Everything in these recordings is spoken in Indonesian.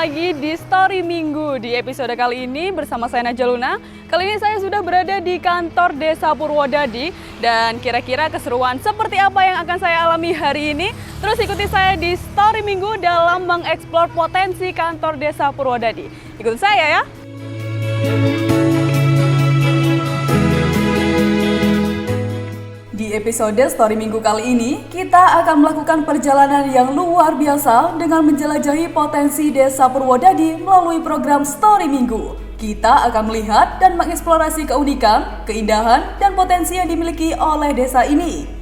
lagi di Story Minggu. Di episode kali ini bersama saya Najwa Luna. Kali ini saya sudah berada di kantor Desa Purwodadi. Dan kira-kira keseruan seperti apa yang akan saya alami hari ini? Terus ikuti saya di Story Minggu dalam mengeksplor potensi kantor Desa Purwodadi. Ikuti saya ya. Di episode Story Minggu kali ini, kita akan melakukan perjalanan yang luar biasa dengan menjelajahi potensi Desa Purwodadi melalui program Story Minggu. Kita akan melihat dan mengeksplorasi keunikan, keindahan, dan potensi yang dimiliki oleh desa ini.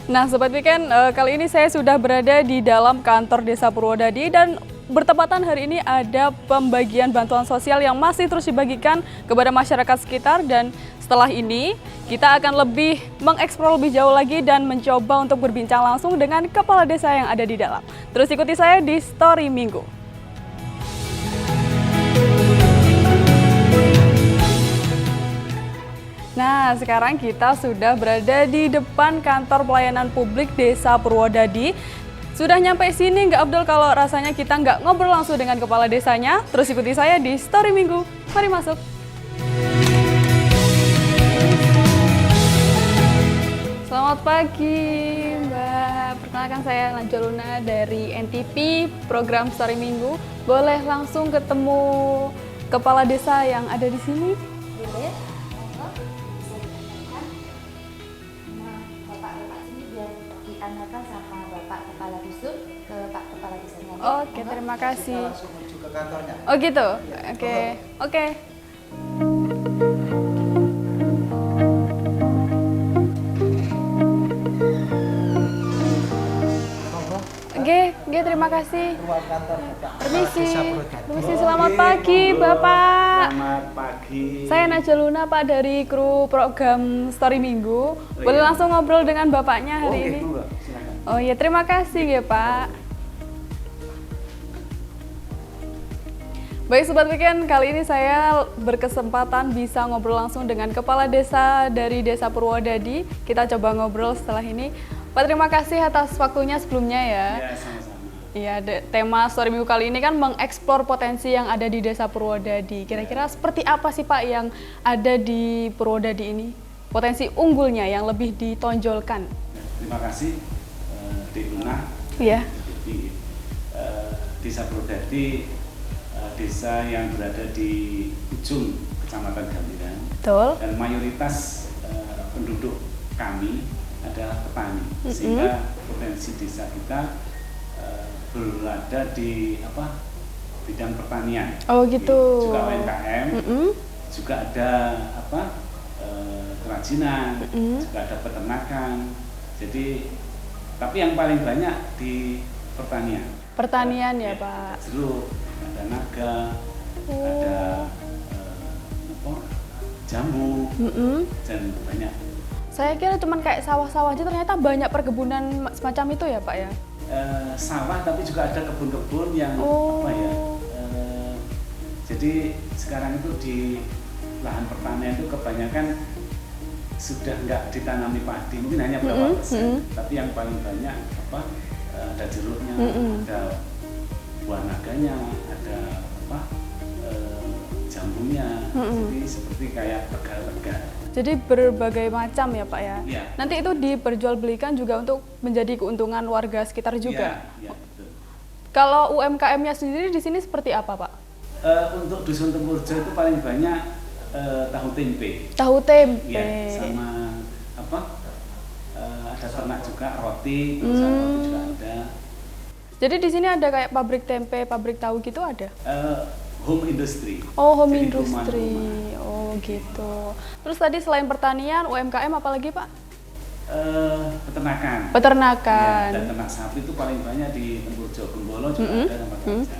Nah Sobat Weekend, kali ini saya sudah berada di dalam kantor Desa Purwodadi dan bertepatan hari ini ada pembagian bantuan sosial yang masih terus dibagikan kepada masyarakat sekitar, dan setelah ini kita akan lebih mengeksplor lebih jauh lagi dan mencoba untuk berbincang langsung dengan kepala desa yang ada di dalam. Terus ikuti saya di Story Minggu. Nah, sekarang kita sudah berada di depan kantor pelayanan publik Desa Purwodadi. Sudah nyampe sini, nggak Abdul kalau rasanya kita nggak ngobrol langsung dengan kepala desanya. Terus ikuti saya di Story Minggu. Mari masuk. Selamat pagi, Mbak. Perkenalkan saya Najwa Luna dari NTP, program Story Minggu. Boleh langsung ketemu kepala desa yang ada di sini? Boleh. Ditanyakan sama Bapak Kepala Dusun ke Pak Kepala Desanya. Oke, terima kasih. Langsung menuju ke kantornya. Oh gitu? Ya, Oke. Oke. Oke, terima kasih. Ruang kantor Bapak. Permisi. Desa Purwodadi. Permisi, selamat pagi Bapak. Selamat pagi. Saya Najwa Luna Pak dari kru program Story Minggu. Boleh iya. langsung ngobrol dengan Bapaknya hari Oke, ini? monggo, silakan. Oh iya, terima kasih ya Pak. Baik Sobat Weekend, kali ini saya berkesempatan bisa ngobrol langsung dengan Kepala Desa dari Desa Purwodadi. Kita coba ngobrol setelah ini. Pak, terima kasih atas waktunya sebelumnya ya. Ya, sama-sama. Iya, tema Story Minggu kali ini kan mengeksplor potensi yang ada di Desa Purwodadi. Kira-kira seperti apa sih Pak yang ada di Purwodadi ini? Potensi unggulnya yang lebih ditonjolkan. Terima kasih, Dek Luna. Iya. Jadi, Desa Purwodadi, desa yang berada di ujung Kecamatan Gambiran. Betul. Dan mayoritas penduduk kami adalah petani, sehingga potensi desa kita berada di bidang pertanian. Oh gitu. Juga UMKM, juga ada kerajinan, juga ada peternakan. Jadi, tapi yang paling banyak di pertanian. Pertanian ya Pak. Jeruk, ada naga, ada jambu, dan banyak. Saya kira cuma kayak sawah-sawah aja, ternyata banyak perkebunan semacam itu ya Pak ya? Sawah, tapi juga ada kebun-kebun yang jadi sekarang itu di lahan pertanian itu kebanyakan sudah nggak ditanami padi, mungkin hanya berapa persen, tapi yang paling banyak ada jeruknya, ada buah naganya, ada jambunya, jadi seperti kayak tegal-tegal. Jadi berbagai macam ya Pak ya? Iya. Nanti itu diperjualbelikan juga untuk menjadi keuntungan warga sekitar juga? Iya, betul. Kalau UMKM-nya sendiri di sini seperti apa Pak? Untuk Dusun Tempurjo itu paling banyak tahu tempe. Tahu tempe. Ya, sama ada ternak juga, roti, sama roti juga ada. Jadi di sini ada kayak pabrik tempe, pabrik tahu gitu ada? Home industry. Oh, home Jadi industry. rumah-rumah. Oh, gitu. Terus tadi selain pertanian, UMKM apa lagi, Pak? Peternakan. Peternakan. Ya, dan ternak sapi itu paling banyak di Tempurjo, Bengkolo juga ada tempat kerja.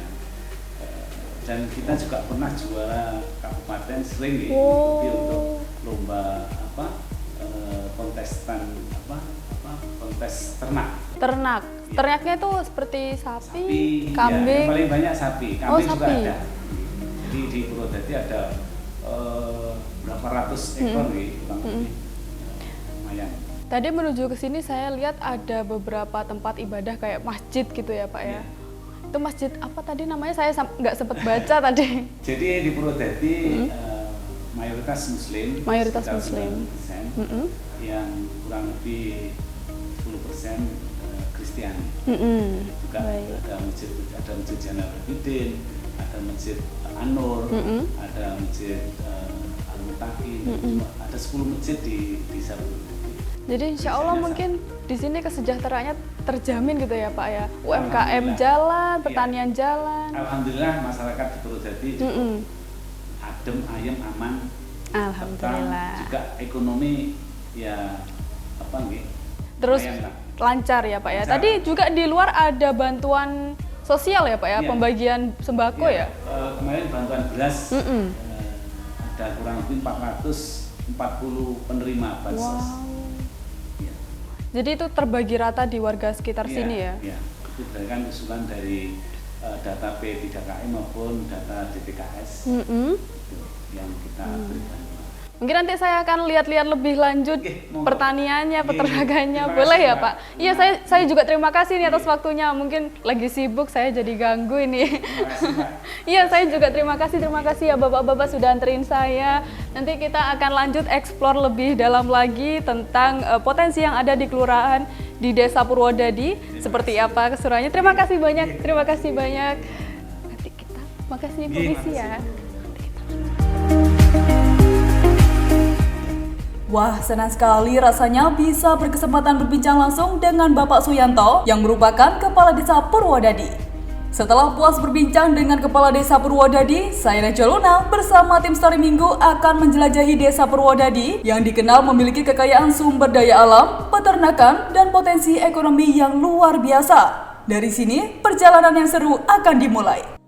Dan kita juga pernah juara kabupaten sering untuk lomba kontestan kontes ternak. Ternak. Iya. Ternaknya itu seperti sapi, Ya, kambing. yang paling banyak sapi. Oh, Kambing juga sapi. ada. Di Purwodadi ada berapa ratus ekor nih, kurang lebih. Lumayan. Tadi menuju ke sini saya lihat ada beberapa tempat ibadah kayak masjid gitu ya Pak ya. Iya. Itu masjid apa tadi namanya? Saya nggak sempat baca tadi. Jadi di Purwodadi mayoritas Muslim. Mayoritas sekitar Muslim. 9%, yang kurang lebih 10% Kristiani. Juga Baik. ada masjid Jainal Abidin, ada masjid An-Nur, ada masjid Al-Mutakin, ada 10 masjid di desa Purwodadi. Jadi insya Allah mungkin di sini kesejahteraannya terjamin gitu ya Pak ya. UMKM Alhamdulillah. jalan, Iya. pertanian jalan. Alhamdulillah masyarakat di Purwodadi cukup adem, ayem, aman. Alhamdulillah. Serta juga ekonomi ya Terus lumayan lah. lancar ya Pak ya. Lancar. Tadi juga di luar ada bantuan sosial ya Pak ya, Iya. pembagian sembako ya. Kemarin bantuan beras ada kurang lebih 440 penerima bansos. Wow. Iya. Jadi itu terbagi rata di warga sekitar Iya, sini ya. Iya. Itu berdasarkan usulan dari data P3KI maupun data DPKS itu yang kita berikan. Mungkin nanti saya akan lihat-lihat lebih lanjut Oke, monggo. pertaniannya, Oke, peternakannya. terima Boleh kasih, ya Mbak. Pak? Iya, saya juga terima kasih nih atas waktunya. Mungkin lagi sibuk, saya jadi ganggu ini. Terima kasih, Mbak. Iya, saya juga terima kasih ya Bapak-bapak sudah anterin saya. Nanti kita akan lanjut eksplor lebih dalam lagi tentang potensi yang ada di kelurahan di Desa Purwodadi. Seperti apa keseruannya. Terima kasih banyak. Nanti kita, makasih Bu Misi ya. Wah, senang sekali rasanya bisa berkesempatan berbincang langsung dengan Bapak Suyanto yang merupakan Kepala Desa Purwodadi. Setelah puas berbincang dengan Kepala Desa Purwodadi, saya Reja Luna bersama tim Story Minggu akan menjelajahi Desa Purwodadi yang dikenal memiliki kekayaan sumber daya alam, peternakan, dan potensi ekonomi yang luar biasa. Dari sini, perjalanan yang seru akan dimulai.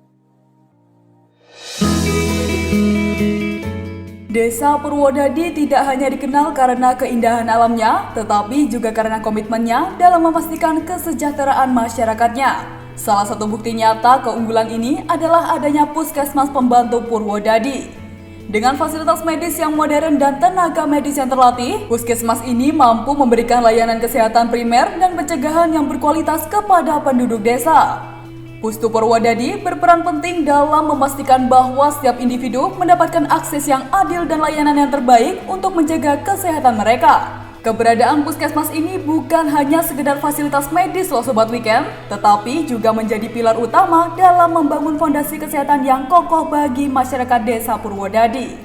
Desa Purwodadi tidak hanya dikenal karena keindahan alamnya, tetapi juga karena komitmennya dalam memastikan kesejahteraan masyarakatnya. Salah satu bukti nyata keunggulan ini adalah adanya Puskesmas Pembantu Purwodadi. Dengan fasilitas medis yang modern dan tenaga medis yang terlatih, Puskesmas ini mampu memberikan layanan kesehatan primer dan pencegahan yang berkualitas kepada penduduk desa. Pustu Purwodadi berperan penting dalam memastikan bahwa setiap individu mendapatkan akses yang adil dan layanan yang terbaik untuk menjaga kesehatan mereka. Keberadaan puskesmas ini bukan hanya sekedar fasilitas medis loh Sobat Weekend, tetapi juga menjadi pilar utama dalam membangun fondasi kesehatan yang kokoh bagi masyarakat Desa Purwodadi.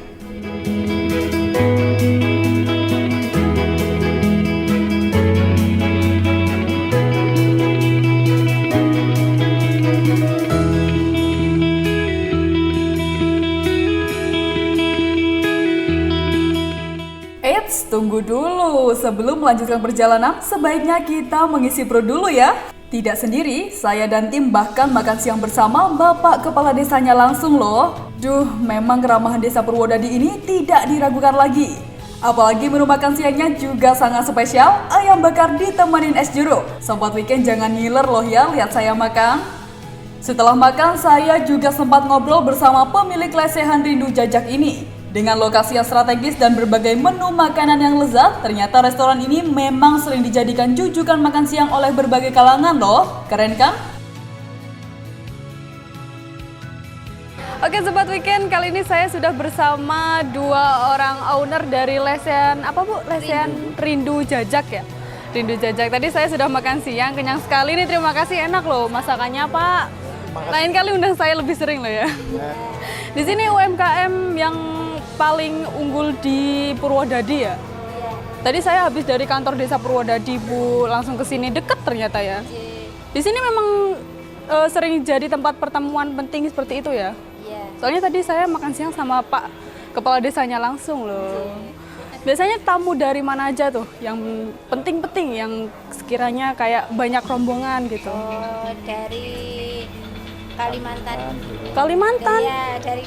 Eits, tunggu dulu. Sebelum melanjutkan perjalanan, sebaiknya kita mengisi perut dulu ya. Tidak sendiri, saya dan tim bahkan makan siang bersama Bapak Kepala Desanya langsung loh. Duh, memang keramahan Desa Purwodadi ini tidak diragukan lagi. Apalagi menu makan siangnya juga sangat spesial, ayam bakar ditemenin es jeruk. Sobat Weekend jangan ngiler loh ya lihat saya makan. Setelah makan, saya juga sempat ngobrol bersama pemilik lesehan Rindu Jajak ini. Dengan lokasi yang strategis dan berbagai menu makanan yang lezat, ternyata restoran ini memang sering dijadikan jujukan makan siang oleh berbagai kalangan loh. Keren kan? Oke Sobat Weekend, kali ini saya sudah bersama dua orang owner dari lesehan, apa Bu? Lesehan Rindu Jajak ya? Rindu Jajak. Tadi saya sudah makan siang, kenyang sekali nih, terima kasih, enak loh masakannya Pak. Lain kali undang saya lebih sering loh ya. Di sini UMKM yang paling unggul di Purwodadi ya? Tadi saya habis dari kantor Desa Purwodadi Bu, langsung ke sini, deket ternyata ya. Di sini memang sering jadi tempat pertemuan penting seperti itu ya? Iya. Soalnya tadi saya makan siang sama Pak Kepala Desanya langsung loh. Biasanya tamu dari mana aja tuh yang penting-penting, yang sekiranya kayak banyak rombongan gitu? Oh, dari Kalimantan. Kalimantan? Ya, dari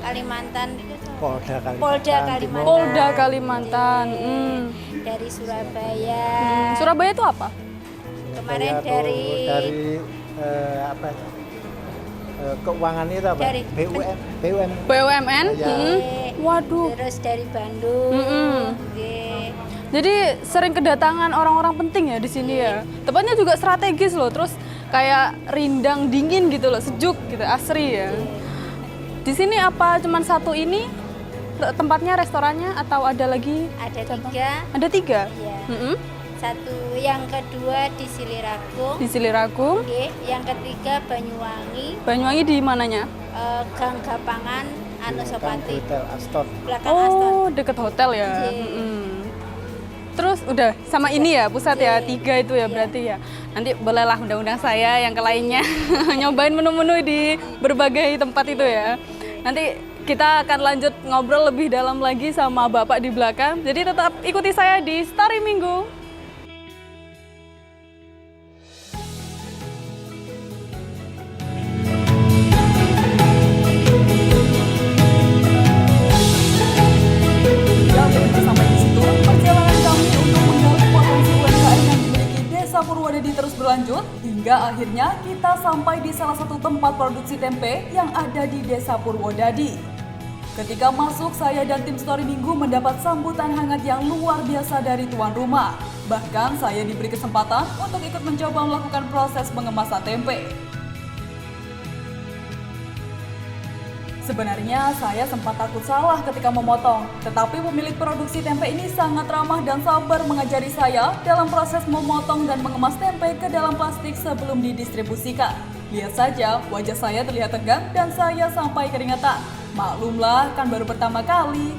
Kalimantan itu Polda Kalimantan. Polda Kalimantan. Polda Kalimantan. Dari Surabaya. Surabaya itu apa? Kemarin Saya tuh dari apa itu? Keuangan itu apa? Dari- BUM. BUMN. Ya. Waduh. Terus dari Bandung. Nggih. Jadi sering kedatangan orang-orang penting ya di sini ya. Tempatnya juga strategis loh. Terus kayak rindang dingin gitu loh, sejuk gitu, asri ya. Di sini apa cuman satu ini tempatnya, restorannya, atau ada lagi? Ada cabang? 3. Ada 3. Iya. Mm-mm. Satu, yang kedua di Siliragung. Di Siliragung. Nggih. Yang ketiga Banyuwangi. Banyuwangi di mananya? Gang Gapangan Anusapati. Hotel Aston. Belakang Aston. Oh, deket hotel ya. Iya. Mm-mm. Terus udah sama ini ya pusat ya, 3 itu ya berarti ya. Nanti bolehlah undang-undang saya yang ke lainnya nyobain menu-menu di berbagai tempat itu ya. Nanti kita akan lanjut ngobrol lebih dalam lagi sama Bapak di belakang. Jadi tetap ikuti saya di Story Minggu. Sampai di situ, perjalanan kami untuk menggali potensi UMKM yang dimiliki Desa Purwodadi terus berlanjut hingga akhirnya kita sampai di salah satu tempat produksi tempe yang ada di Desa Purwodadi. Ketika masuk, saya dan tim Story Minggu mendapat sambutan hangat yang luar biasa dari tuan rumah. Bahkan saya diberi kesempatan untuk ikut mencoba melakukan proses pengemasan tempe. Sebenarnya saya sempat takut salah ketika memotong, tetapi pemilik produksi tempe ini sangat ramah dan sabar mengajari saya dalam proses memotong dan mengemas tempe ke dalam plastik sebelum didistribusikan. Lihat saja, wajah saya terlihat tegang dan saya sampai keringetan. Maklumlah, kan baru pertama kali.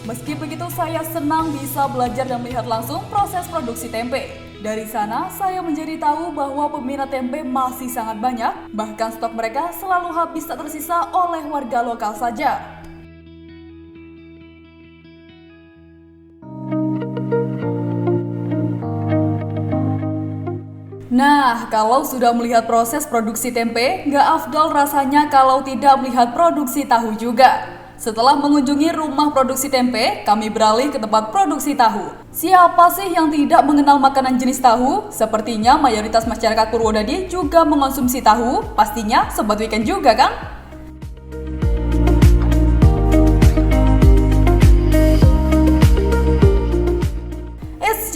Meski begitu, saya senang bisa belajar dan melihat langsung proses produksi tempe. Dari sana, saya menjadi tahu bahwa peminat tempe masih sangat banyak, bahkan stok mereka selalu habis tak tersisa oleh warga lokal saja. Nah, kalau sudah melihat proses produksi tempe, nggak afdol rasanya kalau tidak melihat produksi tahu juga. Setelah mengunjungi rumah produksi tempe, kami beralih ke tempat produksi tahu. Siapa sih yang tidak mengenal makanan jenis tahu? Sepertinya mayoritas masyarakat Purwodadi juga mengonsumsi tahu, pastinya sobat weekend juga kan?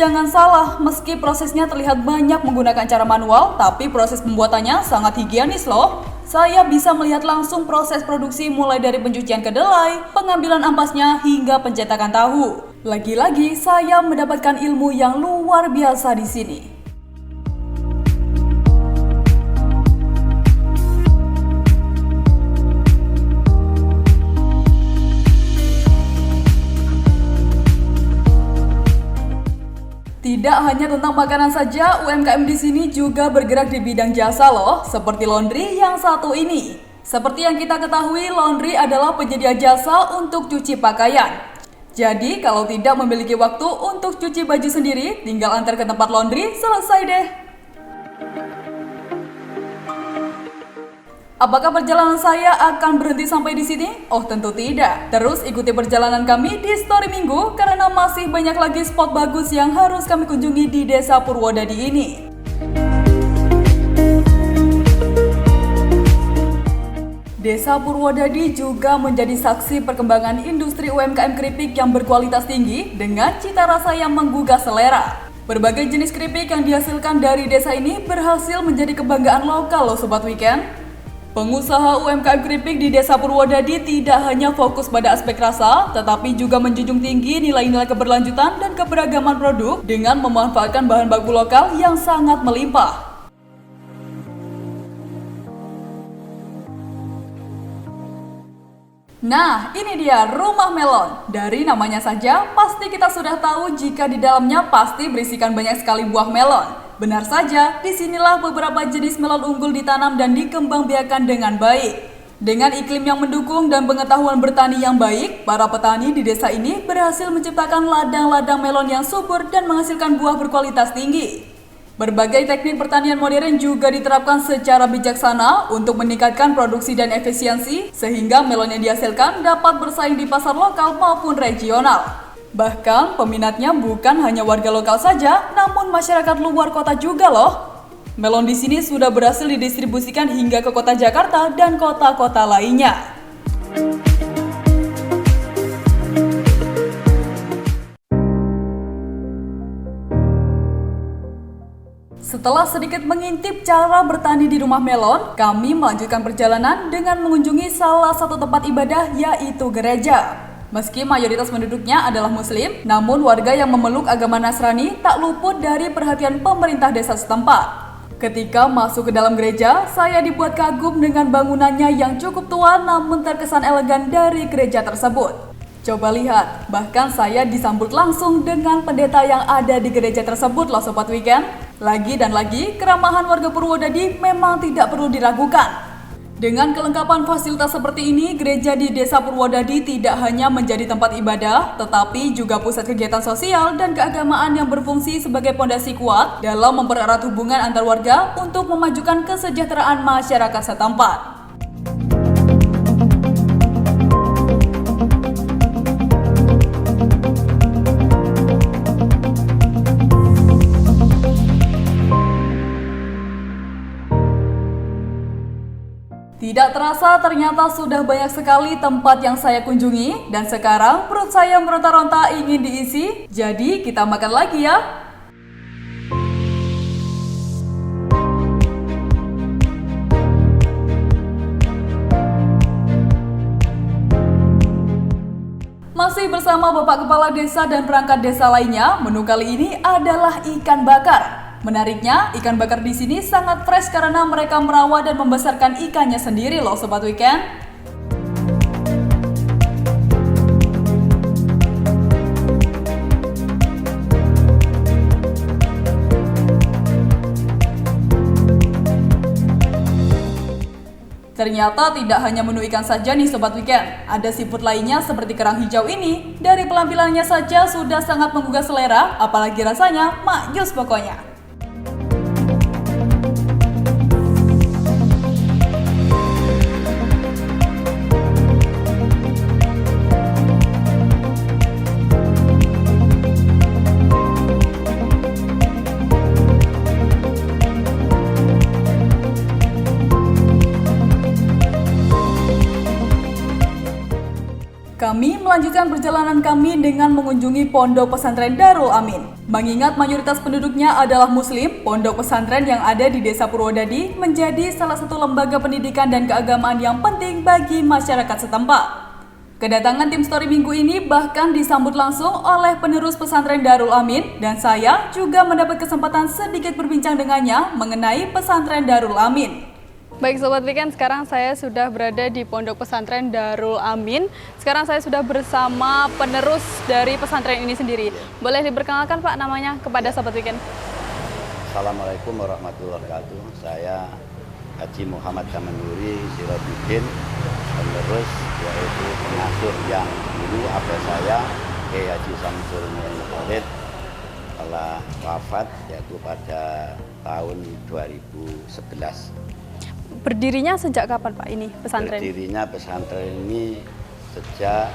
Jangan salah, meski prosesnya terlihat banyak menggunakan cara manual, tapi proses pembuatannya sangat higienis loh. Saya bisa melihat langsung proses produksi mulai dari pencucian kedelai, pengambilan ampasnya, hingga pencetakan tahu. Lagi-lagi, saya mendapatkan ilmu yang luar biasa di sini. Tidak hanya tentang makanan saja, UMKM di sini juga bergerak di bidang jasa loh, seperti laundry yang satu ini. Seperti yang kita ketahui, laundry adalah penyedia jasa untuk cuci pakaian. Jadi, kalau tidak memiliki waktu untuk cuci baju sendiri, tinggal antar ke tempat laundry, selesai deh. Apakah perjalanan saya akan berhenti sampai di sini? Oh, tentu tidak. Terus ikuti perjalanan kami di Story Minggu karena masih banyak lagi spot bagus yang harus kami kunjungi di Desa Purwodadi ini. Desa Purwodadi juga menjadi saksi perkembangan industri UMKM keripik yang berkualitas tinggi dengan cita rasa yang menggugah selera. Berbagai jenis keripik yang dihasilkan dari desa ini berhasil menjadi kebanggaan lokal loh Sobat Weekend. Pengusaha UMKM keripik di Desa Purwodadi tidak hanya fokus pada aspek rasa, tetapi juga menjunjung tinggi nilai-nilai keberlanjutan dan keberagaman produk dengan memanfaatkan bahan baku lokal yang sangat melimpah. Nah, ini dia rumah melon. Dari namanya saja, pasti kita sudah tahu jika di dalamnya pasti berisikan banyak sekali buah melon. Benar saja, disinilah beberapa jenis melon unggul ditanam dan dikembangbiakan dengan baik. Dengan iklim yang mendukung dan pengetahuan bertani yang baik, para petani di desa ini berhasil menciptakan ladang-ladang melon yang subur dan menghasilkan buah berkualitas tinggi. Berbagai teknik pertanian modern juga diterapkan secara bijaksana untuk meningkatkan produksi dan efisiensi sehingga melon yang dihasilkan dapat bersaing di pasar lokal maupun regional. Bahkan peminatnya bukan hanya warga lokal saja, namun masyarakat luar kota juga loh. Melon di sini sudah berhasil didistribusikan hingga ke kota Jakarta dan kota-kota lainnya. Setelah sedikit mengintip cara bertani di rumah melon, kami melanjutkan perjalanan dengan mengunjungi salah satu tempat ibadah yaitu gereja. Meski mayoritas penduduknya adalah Muslim, namun warga yang memeluk agama Nasrani tak luput dari perhatian pemerintah desa setempat. Ketika masuk ke dalam gereja, saya dibuat kagum dengan bangunannya yang cukup tua namun terkesan elegan dari gereja tersebut. Coba lihat, bahkan saya disambut langsung dengan pendeta yang ada di gereja tersebut loh Sobat Weekend. Lagi dan lagi, keramahan warga Purwodadi memang tidak perlu diragukan. Dengan kelengkapan fasilitas seperti ini, gereja di Desa Purwodadi tidak hanya menjadi tempat ibadah, tetapi juga pusat kegiatan sosial dan keagamaan yang berfungsi sebagai pondasi kuat dalam mempererat hubungan antar warga untuk memajukan kesejahteraan masyarakat setempat. Tidak terasa ternyata sudah banyak sekali tempat yang saya kunjungi dan sekarang perut saya meronta-ronta ingin diisi, jadi kita makan lagi ya. Masih bersama Bapak Kepala Desa dan perangkat desa lainnya, menu kali ini adalah ikan bakar. Menariknya, ikan bakar di sini sangat fresh karena mereka merawat dan membesarkan ikannya sendiri loh Sobat Weekend. Ternyata tidak hanya menu ikan saja nih Sobat Weekend, ada seafood lainnya seperti kerang hijau ini. Dari penampilannya saja sudah sangat menggugah selera, apalagi rasanya maknyus pokoknya. Kami melanjutkan perjalanan kami dengan mengunjungi Pondok Pesantren Darul Amin. Mengingat mayoritas penduduknya adalah Muslim, pondok pesantren yang ada di Desa Purwodadi menjadi salah satu lembaga pendidikan dan keagamaan yang penting bagi masyarakat setempat. Kedatangan tim Story minggu ini bahkan disambut langsung oleh penerus pesantren Darul Amin dan saya juga mendapat kesempatan sedikit berbincang dengannya mengenai pesantren Darul Amin. Baik Sobat Weekend, sekarang saya sudah berada di Pondok Pesantren Darul Amin. Sekarang saya sudah bersama penerus dari pesantren ini sendiri. Boleh diperkenalkan Pak namanya kepada Sobat Weekend? Assalamualaikum warahmatullahi wabarakatuh. Saya Haji Muhammad Kamanduri Sirajuddin, penerus yaitu pengasuh yang dulu apa saya Haji Samsul Muhammad telah wafat yaitu pada tahun 2011. Berdirinya sejak kapan Pak ini pesantren? Berdirinya pesantren ini sejak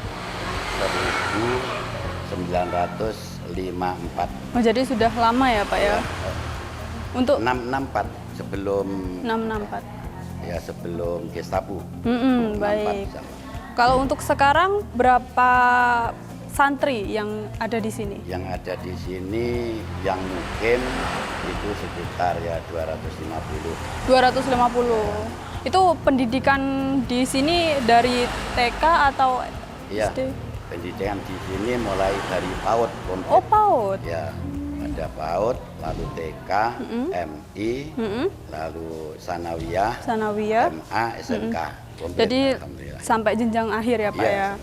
1954. Oh, jadi sudah lama ya Pak ya? Untuk 664 sebelum 664. Ya sebelum Gestapo. Baik. Kalau untuk sekarang berapa santri yang ada di sini? Yang ada di sini yang mungkin itu sekitar ya 250. 250. Itu pendidikan di sini dari TK atau Iya. SD? Pendidikan di sini mulai dari PAUD komplit. Oh, PAUD. Ya, ada PAUD, lalu TK, MI, lalu Sanawiyah, MA, SMK. Komplit, Jadi sampai jenjang akhir ya Pak ya?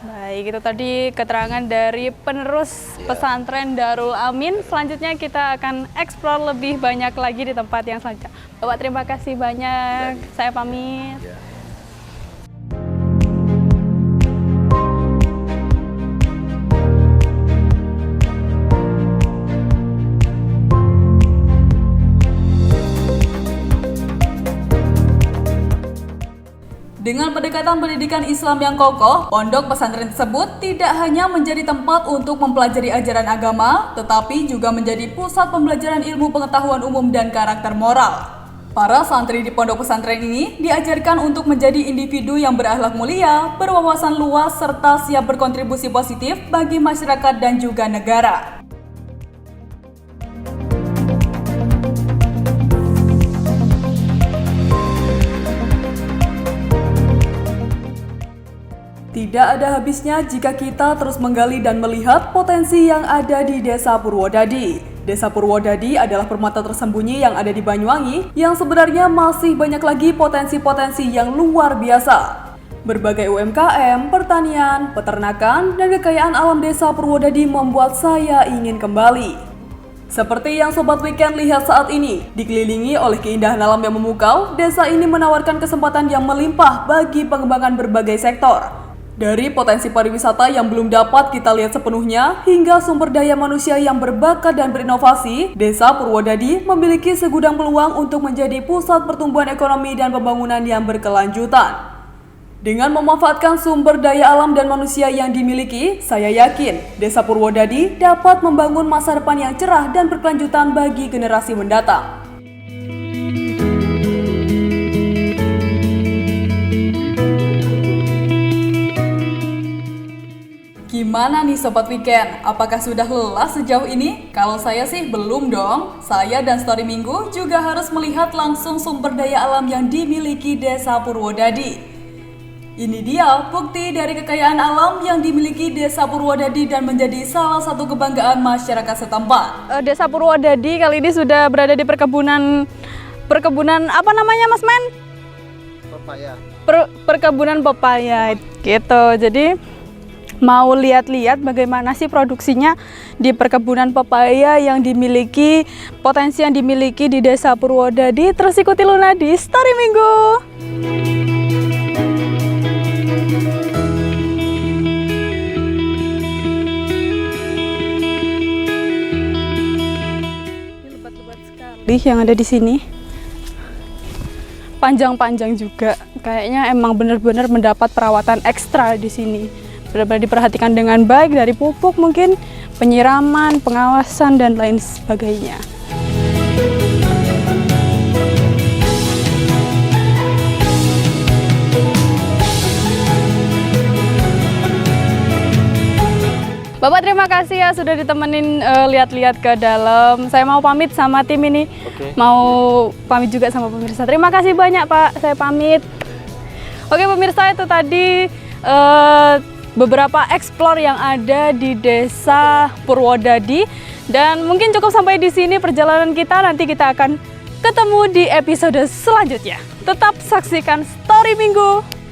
Baik, itu tadi keterangan dari penerus pesantren Darul Amin. Selanjutnya kita akan eksplor lebih banyak lagi di tempat yang selanjutnya. Bapak terima kasih banyak. Saya pamit. Dengan pendekatan pendidikan Islam yang kokoh, pondok pesantren tersebut tidak hanya menjadi tempat untuk mempelajari ajaran agama, tetapi juga menjadi pusat pembelajaran ilmu pengetahuan umum dan karakter moral. Para santri di pondok pesantren ini diajarkan untuk menjadi individu yang berakhlak mulia, berwawasan luas, serta siap berkontribusi positif bagi masyarakat dan juga negara. Tidak ada habisnya jika kita terus menggali dan melihat potensi yang ada di Desa Purwodadi. Desa Purwodadi adalah permata tersembunyi yang ada di Banyuwangi yang sebenarnya masih banyak lagi potensi-potensi yang luar biasa. Berbagai UMKM, pertanian, peternakan, dan kekayaan alam Desa Purwodadi membuat saya ingin kembali. Seperti yang Sobat Weekend lihat saat ini, dikelilingi oleh keindahan alam yang memukau, desa ini menawarkan kesempatan yang melimpah bagi pengembangan berbagai sektor. Dari potensi pariwisata yang belum dapat kita lihat sepenuhnya, hingga sumber daya manusia yang berbakat dan berinovasi, Desa Purwodadi memiliki segudang peluang untuk menjadi pusat pertumbuhan ekonomi dan pembangunan yang berkelanjutan. Dengan memanfaatkan sumber daya alam dan manusia yang dimiliki, saya yakin Desa Purwodadi dapat membangun masa depan yang cerah dan berkelanjutan bagi generasi mendatang. Gimana nih Sobat Weekend? Apakah sudah lelah sejauh ini? Kalau saya sih belum dong. Saya dan Story Minggu juga harus melihat langsung sumber daya alam yang dimiliki Desa Purwodadi. Ini dia bukti dari kekayaan alam yang dimiliki Desa Purwodadi dan menjadi salah satu kebanggaan masyarakat setempat. Desa Purwodadi kali ini sudah berada di perkebunan apa namanya Mas Men? Pepaya. Perkebunan pepaya gitu. Jadi mau lihat-lihat bagaimana sih produksinya di perkebunan pepaya yang dimiliki, potensi yang dimiliki di Desa Purwodadi. Terus ikuti Luna di Story Minggu. Yang ada di sini panjang-panjang juga, kayaknya emang benar-benar mendapat perawatan ekstra di sini. Benar-benar diperhatikan dengan baik dari pupuk mungkin, penyiraman, pengawasan dan lain sebagainya. Bapak terima kasih ya sudah ditemenin lihat-lihat ke dalam. Saya mau pamit sama tim ini. Oke. Mau pamit juga sama pemirsa. Terima kasih banyak Pak, saya pamit. Oke pemirsa, itu tadi beberapa eksplor yang ada di Desa Purwodadi. Dan mungkin cukup sampai di sini perjalanan kita. Nanti kita akan ketemu di episode selanjutnya. Tetap saksikan Story Minggu.